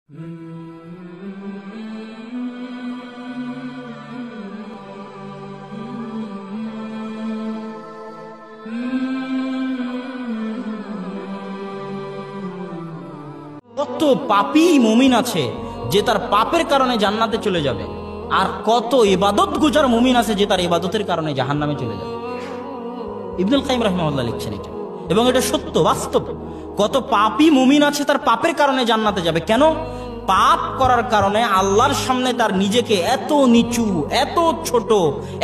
কত পাপী মুমিন আছে যে তার পাপের কারণে জান্নাতে চলে যাবে, আর কত ইবাদত গুজার মুমিন আছে যে তার ইবাদতের কারণে জাহান্নামে চলে যাবে। ইবনুল কাইয়িম রাহিমাহুল্লাহ লিখছেন এটা, এবং এটা সত্য, বাস্তব। কত পাপী মুমিন আছে তার পাপের কারণে জান্নাতে যাবে। কেন? পাপ করার কারণে আল্লাহর সামনে তার নিজেকে এত নিচু, এত ছোট,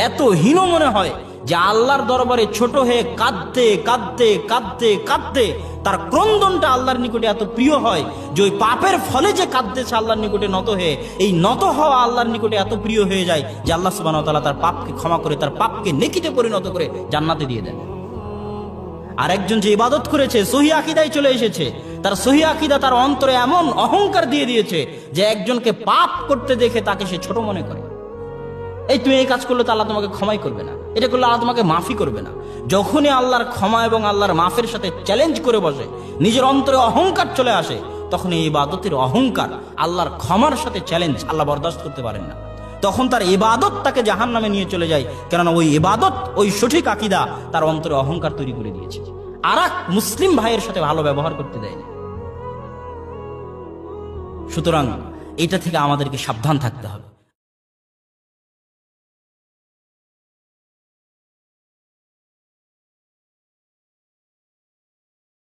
এত হীন মনে হয় যে আল্লাহর দরবারে ছোট হয়ে কাঁদতে কাঁদতে কাঁদতে কাঁদতে তার ক্রন্দনটা আল্লাহর নিকটে এত প্রিয় হয় যে ওই পাপের ফলে যে কাঁদতেছে আল্লাহর নিকটে নত হয়ে, এই নত হওয়া আল্লাহর নিকটে এত প্রিয় হয়ে যায় যে আল্লাহ সুবহানাহু ওয়া তাআলা তার পাপকে ক্ষমা করে, তার পাপকে নেকিতে পরিণত করে জান্নাতে দিয়ে দেন। আর একজন যে ইবাদত করেছে, সহিহ আকীদায় চলে এসেছে, তার সহিহ আকীদা তার অন্তরে এমন অহংকার দিয়ে দিয়েছে যে একজনকে পাপ করতে দেখে তাকে সে ছোট মনে করে। এই তুমি এই কাজ করলে তো আল্লাহ তোমাকে ক্ষমাই করবে না, এটা করলে আল্লাহ তোমাকে মাফি করবে না। যখনই আল্লাহর ক্ষমা এবং আল্লাহর মাফের সাথে চ্যালেঞ্জ করে বসে, নিজের অন্তরে অহংকার চলে আসে, তখন এই ইবাদতের অহংকার আল্লাহর ক্ষমার সাথে চ্যালেঞ্জ আল্লাহ বরদাস্ত করতে পারেন না। তখন তার ইবাদত তাকে জাহান্নামে নিয়ে চলে যায়, কেননা ওই ইবাদত, ওই সঠিক আকীদা তার অন্তরে অহংকার তৈরি করে দিয়েছে, আর এক মুসলিম ভাইয়ের সাথে ভালো ব্যবহার করতে দেয় না। সুতরাং এটা থেকে আমাদেরকে সাবধান থাকতে হবে।